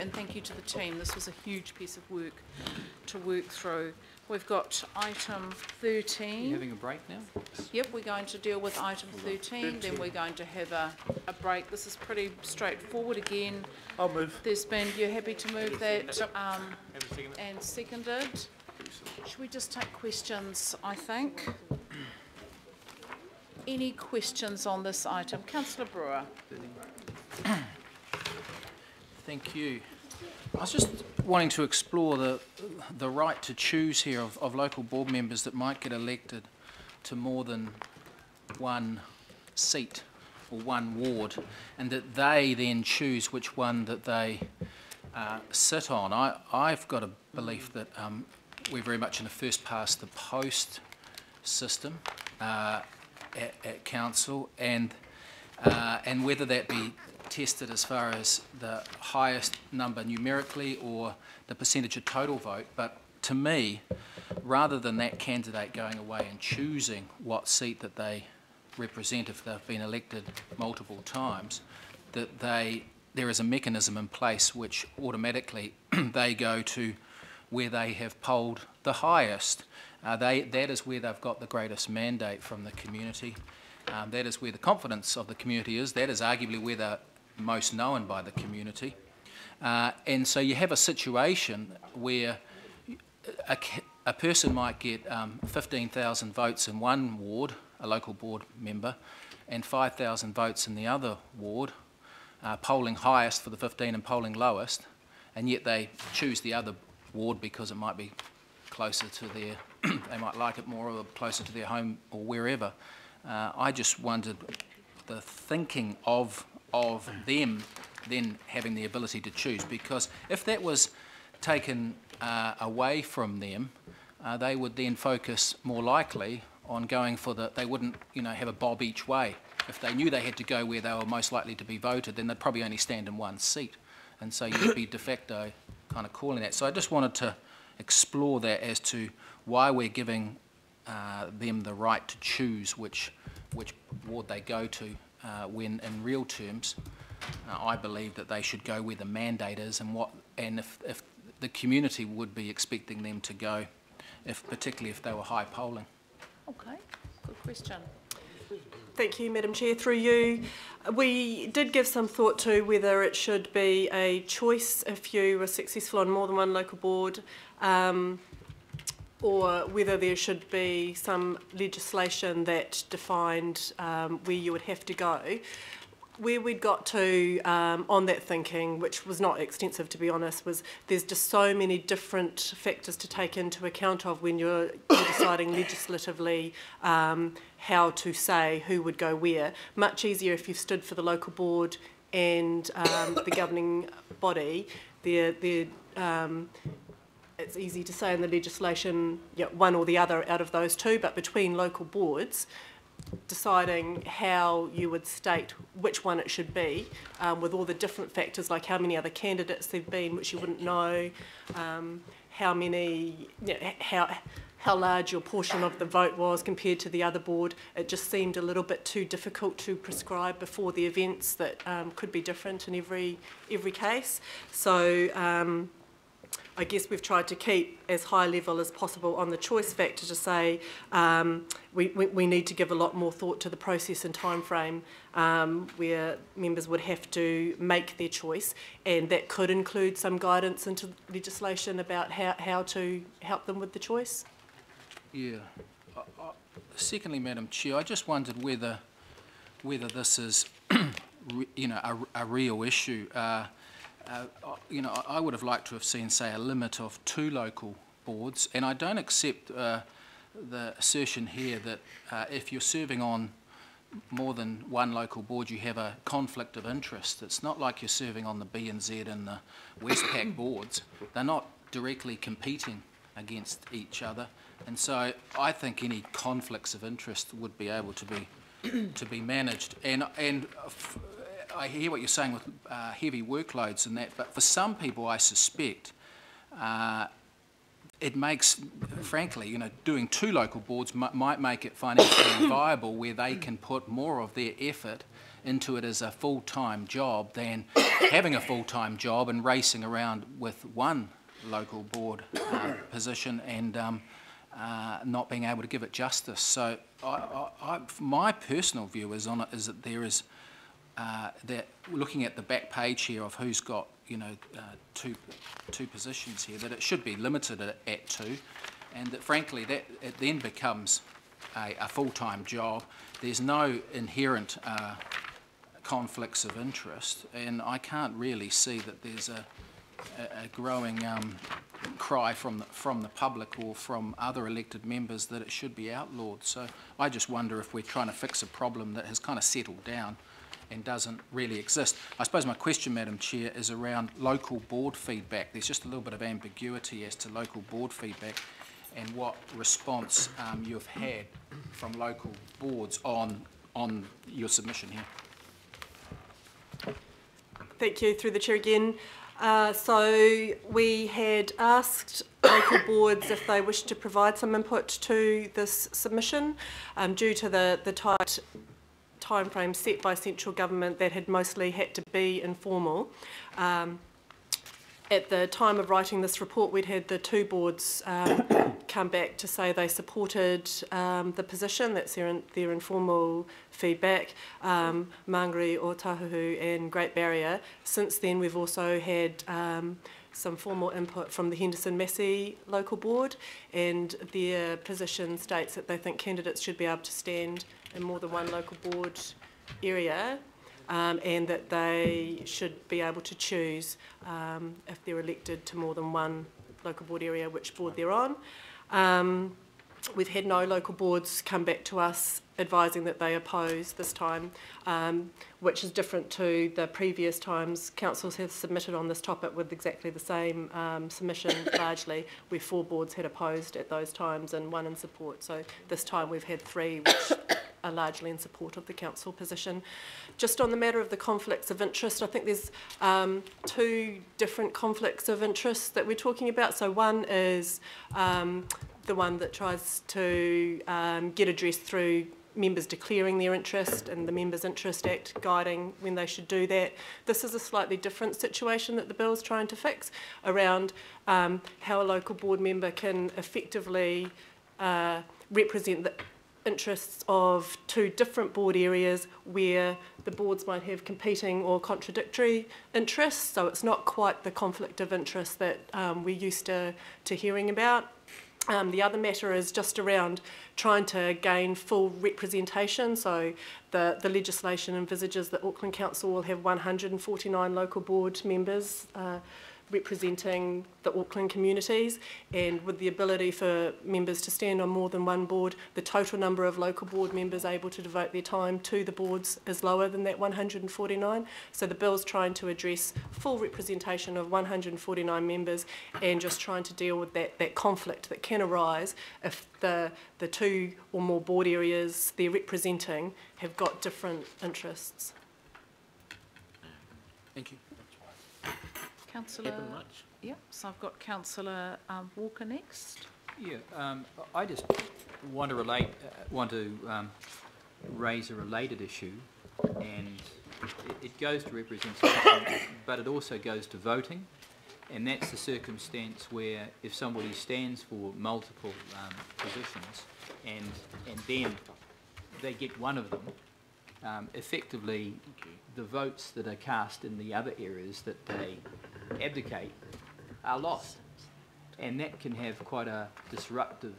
And thank you to the team. This was a huge piece of work to work through. We've got item 13. Are you having a break now? Yep, we're going to deal with item 13, then we're going to have a break. This is pretty straightforward again. I'll move. There's been, you're happy to move that and seconded. Should we just take questions, I think? Any questions on this item? Councillor Brewer. Thank you. I was just wanting to explore the right to choose here of local board members that might get elected to more than one seat or one ward, and that they then choose which one that they sit on. I've got a belief that we're very much in a first past the post system at council, and whether that be tested as far as the highest number numerically or the percentage of total vote. But to me, rather than that candidate going away and choosing what seat that they represent if they've been elected multiple times, that there is a mechanism in place which automatically they go to where they have polled the highest. That is where they've got the greatest mandate from the community. That is where the confidence of the community is. That is arguably where they're most known by the community. And so you have a situation where a person might get 15,000 votes in one ward, a local board member, and 5,000 votes in the other ward, polling highest for the 15 and polling lowest, and yet they choose the other ward because it might be closer to their, they might like it more, or closer to their home or wherever. I just wondered the thinking of them then having the ability to choose, because if that was taken away from them, they would then focus more likely on going for they wouldn't, have a bob each way. If they knew they had to go where they were most likely to be voted, then they'd probably only stand in one seat, and so you'd be de facto kind of calling that. So I just wanted to explore that as to why we're giving them the right to choose which ward they go to, when in real terms I believe that they should go where the mandate is, and if the community would be expecting them to go, particularly if they were high polling. Okay, good question. Thank you, Madam Chair. Through you, we did give some thought to whether it should be a choice if you were successful on more than one local board, or whether there should be some legislation that defined where you would have to go. Where we'd got to on that thinking, which was not extensive to be honest, was there's just so many different factors to take into account of when you're deciding legislatively how to say who would go where. Much easier if you've stood for the local board and the governing body. It's easy to say in the legislation, one or the other out of those two, but between local boards, deciding how you would state which one it should be, with all the different factors like how many other candidates there've been, which you wouldn't know, how large your portion of the vote was compared to the other board. It just seemed a little bit too difficult to prescribe before the events that could be different in every case. So I guess we've tried to keep as high level as possible on the choice factor to say we need to give a lot more thought to the process and time frame where members would have to make their choice, and that could include some guidance into legislation about how to help them with the choice. Yeah. Secondly, Madam Chair, I just wondered whether this is a real issue. I would have liked to have seen, say, a limit of 2 local boards, and I don't accept the assertion here that if you're serving on more than one local board, you have a conflict of interest. It's not like you're serving on the B and Z and the Westpac boards. They're not directly competing against each other, and so I think any conflicts of interest would be able to be managed. And I hear what you're saying with heavy workloads and that, but for some people, I suspect it makes, frankly, doing 2 local boards might make it financially viable, where they can put more of their effort into it as a full-time job than having a full-time job and racing around with one local board position and not being able to give it justice. So my personal view is on it is that there is that looking at the back page here of who's got two positions here, that it should be limited at 2, and that frankly that it then becomes a full-time job. There's no inherent conflicts of interest, and I can't really see that there's a growing cry from the public or from other elected members that it should be outlawed. So I just wonder if we're trying to fix a problem that has kind of settled down and doesn't really exist. I suppose my question, Madam Chair, is around local board feedback. There's just a little bit of ambiguity as to local board feedback and what response you've had from local boards on your submission here. Thank you. Through the Chair again. So we had asked local boards if they wished to provide some input to this submission. Due to the tight timeframe set by central government, that had mostly had to be informal. At the time of writing this report, we'd had the 2 boards come back to say they supported the position. That's their informal feedback, Mangere, Otahuhu and Great Barrier. Since then, we've also had some formal input from the Henderson Massey local board, and their position states that they think candidates should be able to stand in more than one local board area, and that they should be able to choose if they're elected to more than one local board area which board they're on. We've had no local boards come back to us advising that they oppose this time, which is different to the previous times councils have submitted on this topic with exactly the same submission largely, where 4 boards had opposed at those times and 1 in support. So this time we've had 3 which are largely in support of the council position. Just on the matter of the conflicts of interest, I think there's 2 different conflicts of interest that we're talking about. So one is the one that tries to get addressed through members declaring their interest and the Members' Interest Act guiding when they should do that. This is a slightly different situation that the bill is trying to fix around how a local board member can effectively represent the interests of 2 different board areas where the boards might have competing or contradictory interests. So it's not quite the conflict of interest that we're used to hearing about. The other matter is just around trying to gain full representation. So the legislation envisages that Auckland Council will have 149 local board members representing the Auckland communities, and with the ability for members to stand on more than one board, the total number of local board members able to devote their time to the boards is lower than that 149. So the bill's trying to address full representation of 149 members and just trying to deal with that conflict that can arise if the 2 or more board areas they're representing have got different interests. Thank you. Councillor, yeah, so I've got Councillor Walker next. Yeah, I just want to raise a related issue, and it goes to representation, but it also goes to voting, and that's the circumstance where if somebody stands for multiple positions and then they get one of them, effectively the votes that are cast in the other areas that they abdicate are lost, and that can have quite a disruptive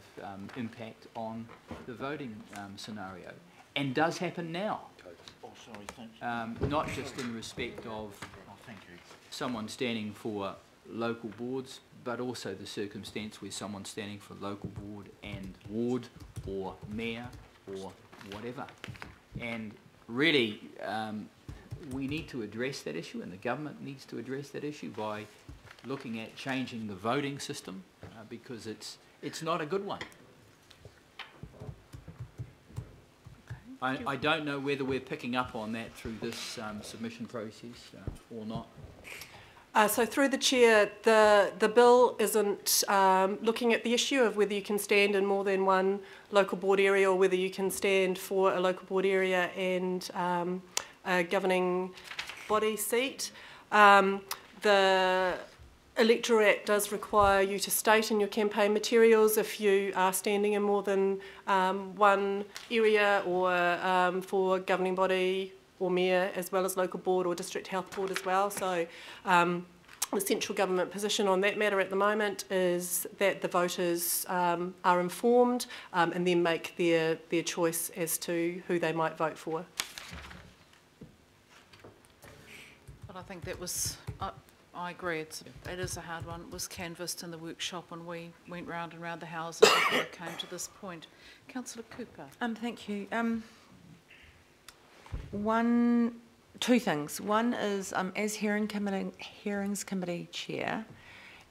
impact on the voting scenario, and does happen now. Not just in respect of someone standing for local boards, but also the circumstance where someone's standing for local board and ward or mayor or whatever. And really, we need to address that issue, and the government needs to address that issue by looking at changing the voting system, because it's not a good one. I don't know whether we're picking up on that through this submission process or not. So through the Chair, the bill isn't looking at the issue of whether you can stand in more than one local board area or whether you can stand for a local board area and a governing body seat. The Electoral Act does require you to state in your campaign materials if you are standing in more than one area, or for governing body or mayor, as well as local board or district health board as well. So the central government position on that matter at the moment is that the voters are informed and then make their choice as to who they might vote for. But I think that was, I agree, it is a hard one. It was canvassed in the workshop and we went round and round the houses before it came to this point. Councillor Cooper. Thank you. Two things. One is, as Hearings Committee Chair,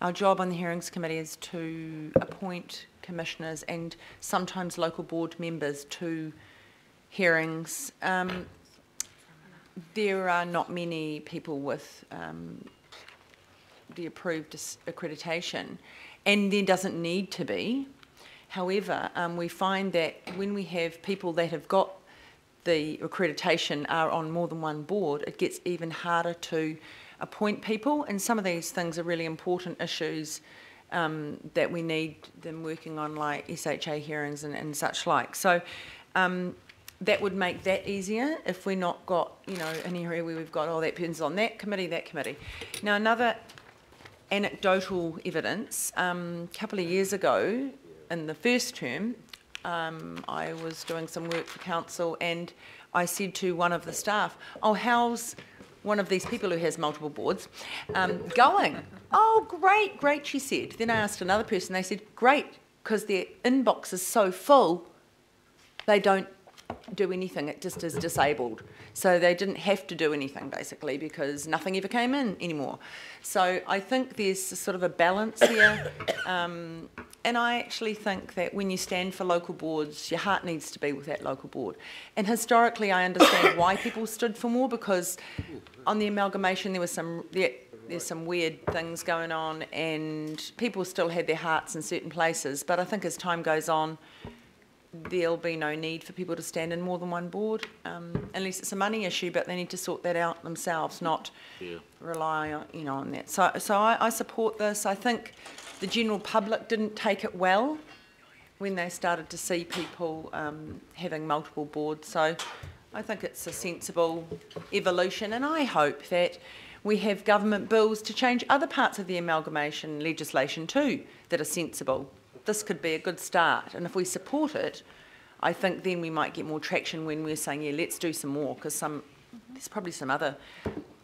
our job on the Hearings Committee is to appoint commissioners and sometimes local board members to hearings. There are not many people with the approved accreditation, and there doesn't need to be. However, we find that when we have people that have got the accreditation are on more than one board, it gets even harder to appoint people, and some of these things are really important issues that we need them working on, like SHA hearings and such like. So that would make that easier if we're not got, you know, an area where we've got, oh, that person's on that committee, that committee. Now, another anecdotal evidence, a couple of years ago in the first term, I was doing some work for council and I said to one of the staff, oh, how's one of these people who has multiple boards going? Oh, great, great, she said. Then I asked another person, they said, great, because their inbox is so full, they don't do anything, it just is disabled. So they didn't have to do anything, basically, because nothing ever came in anymore. So I think there's sort of a balance here. And I actually think that when you stand for local boards, your heart needs to be with that local board. And historically, I understand why people stood for more, because on the amalgamation there was there's some weird things going on, and people still had their hearts in certain places. But I think as time goes on, there'll be no need for people to stand in more than one board, unless it's a money issue. But they need to sort that out themselves, not rely on, you know, on that. So I support this. I think the general public didn't take it well when they started to see people having multiple boards. So I think it's a sensible evolution, and I hope that we have government bills to change other parts of the amalgamation legislation too that are sensible. This could be a good start, and if we support it, I think then we might get more traction when we're saying, yeah, let's do some more, because there's probably some other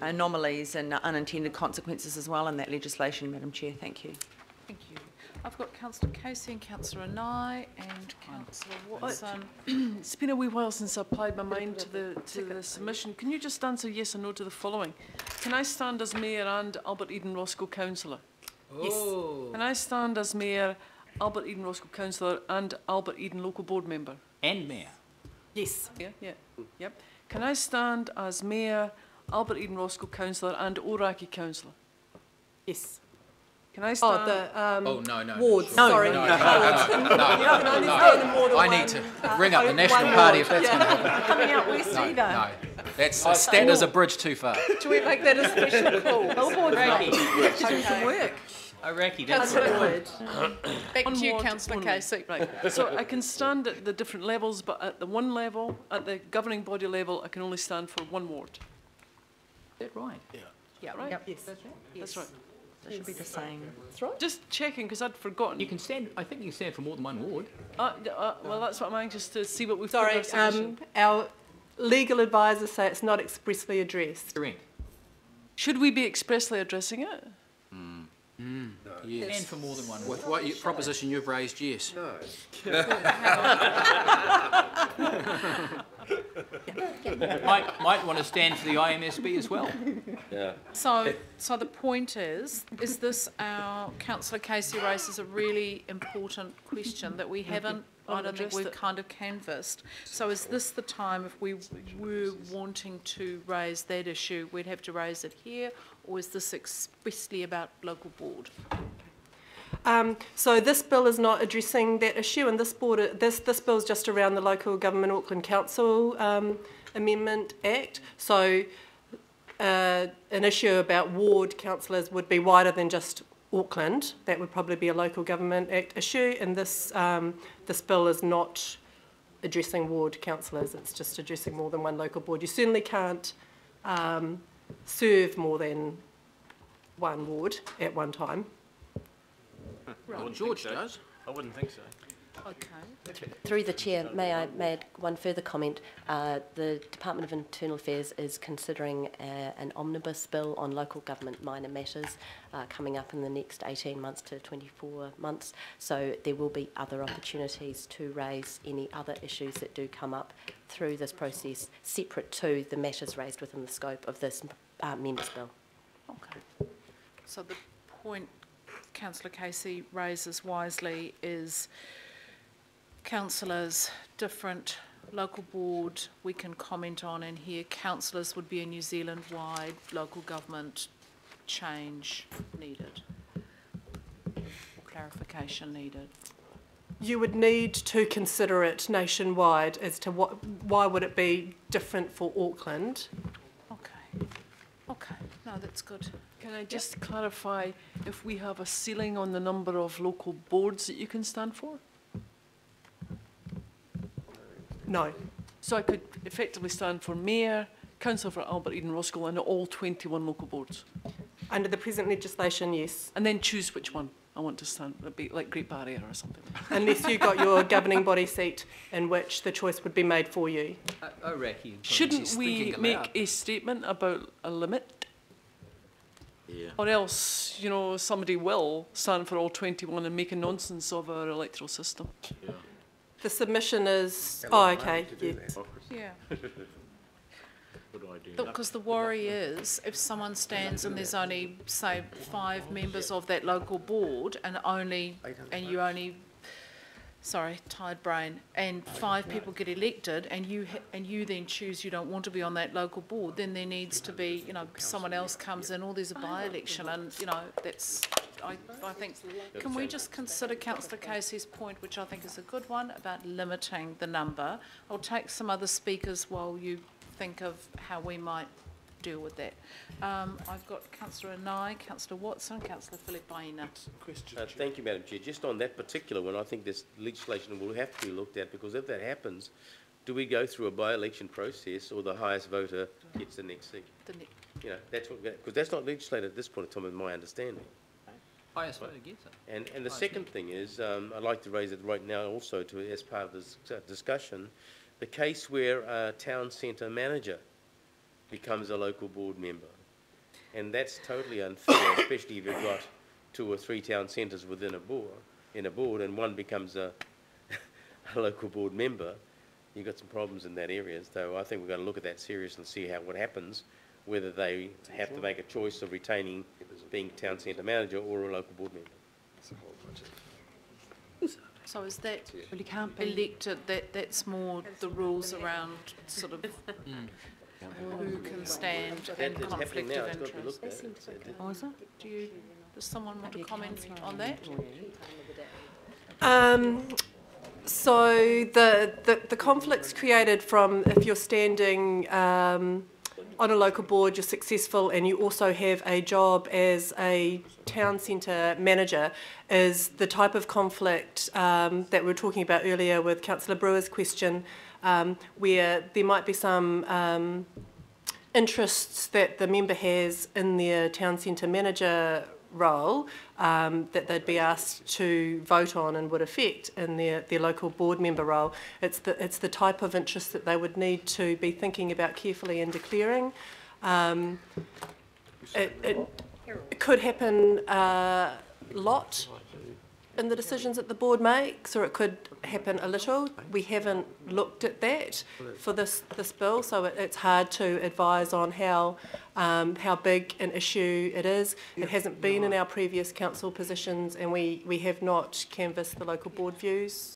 anomalies and unintended consequences as well in that legislation, Madam Chair. Thank you. Thank you. I've got Councillor Casey and Councillor Anai and Councillor Watson. It's been a wee while since I applied my mind to the submission. Can you just answer yes or no to the following? Can I stand as Mayor and Albert Eden Roscoe Councillor? Yes. Can I stand as Mayor, Albert Eden Roscoe Councillor and Albert Eden Local Board Member? And Mayor. Yes. Yeah. Yep. Can I stand as Mayor, Albert Eden Roscoe Councillor and Oraki Councillor? Yes. Can I stand? Oh, no. Wards. No, Sorry. no. No. I need to ring up the National Party if that's going to happen. Coming out west either. No, that is a bridge too far. Do we make that a special call? Billboard's Iraqi. have to do some work. Iraqi, that's Back to you, ward, Councillor one Casey. Right. So I can stand at the different levels, but at the one level, at the governing body level, I can only stand for one ward. Is that right? Yeah, Right? yep. Yes. That's right. That should be the same. That's right. Just checking, because I'd forgotten. You can stand, I think you can stand for more than one ward. Well, that's what I'm anxious to see what we've Sorry, got in our submission. our legal advisors say it's not expressly addressed. Correct. Should we be expressly addressing it? Yes. And for more than one ward. With what proposition you've raised, yes. Might want to stand for the IMSB as well. So the point is this our Councillor Casey raises a really important question that we haven't, I don't think we've kind of canvassed. So is this the time, if we were wanting to raise that issue, we'd have to raise it here, or is this expressly about local board? So this bill is not addressing that issue, and this bill is just around the Local Government Auckland Council Amendment Act. So an issue about ward councillors would be wider than just Auckland. That would probably be a Local Government Act issue, and this bill is not addressing ward councillors. It's just addressing more than one local board. You certainly can't serve more than one ward at one time. Well, George does. I wouldn't think so. Okay. Through the chair, may I add one further comment? The Department of Internal Affairs is considering an omnibus bill on local government minor matters coming up in the next 18 months to 24 months. So there will be other opportunities to raise any other issues that do come up through this process, separate to the matters raised within the scope of this members' bill. Okay. So the point Councillor Casey raises wisely is councillors, different local board we can comment on, and here councillors would be a New Zealand-wide local government change needed, or clarification needed. You would need to consider it nationwide as to why would it be different for Auckland. Okay. Okay. No, that's good. Can I just clarify if we have a ceiling on the number of local boards that you can stand for? No. So I could effectively stand for Mayor, Councillor for Albert Eden Roskill and all 21 local boards? Under the present legislation, yes. And then choose which one I want to stand, it'd be like Great Barrier or something. Unless you got your governing body seat in which the choice would be made for you. Raki. Shouldn't we make a statement about a limit? Yeah. Or else, you know, somebody will stand for all 21 and make a nonsense of our electoral system. Yeah. The submission is... Oh, okay. Yeah. Yeah. What do I do? Because the worry is if someone stands and there's only, say, 5 members of that local board and you only, sorry, tired brain, and 5 people get elected and you then choose you don't want to be on that local board, then there needs to be, you know, someone else comes in or there's a by-election, and, you know, that's, I think, can we just consider Councillor Casey's point, which I think is a good one, about limiting the number? I'll take some other speakers while you think of how we might deal with that. I've got Councillor Anai, Councillor Watson, Councillor Philippaina. Thank you, Madam Chair. Just on that particular one, I think this legislation will have to be looked at, because if that happens, do we go through a by-election process or the highest voter gets the next seat? You know, that's what, because that's not legislated at this point in time, in my understanding. Highest voter gets it. And the second thing is, I'd like to raise it right now also to, as part of this discussion, the case where a town centre manager becomes a local board member. And that's totally unfair, especially if you've got 2 or 3 town centres within a board, and one becomes a local board member. You've got some problems in that area. So I think we've got to look at that seriously and see what happens, whether they have to make a choice of retaining being town centre manager or a local board member. So is that elected, that's more the rules around sort of who can stand and conflict of interest? Does someone want to comment on that? So the conflicts created from if you're standing on a local board, you're successful, and you also have a job as a town centre manager, is the type of conflict that we were talking about earlier with Councillor Brewer's question, where there might be some interests that the member has in their town centre manager role that they'd be asked to vote on and would affect in their local board member role. It's the type of interest that they would need to be thinking about carefully and declaring. It could happen a lot in the decisions that the board makes, or it could happen a little. We haven't looked at that for this bill, so it's hard to advise on how big an issue it is. It hasn't been in our previous council positions, and we have not canvassed the local board views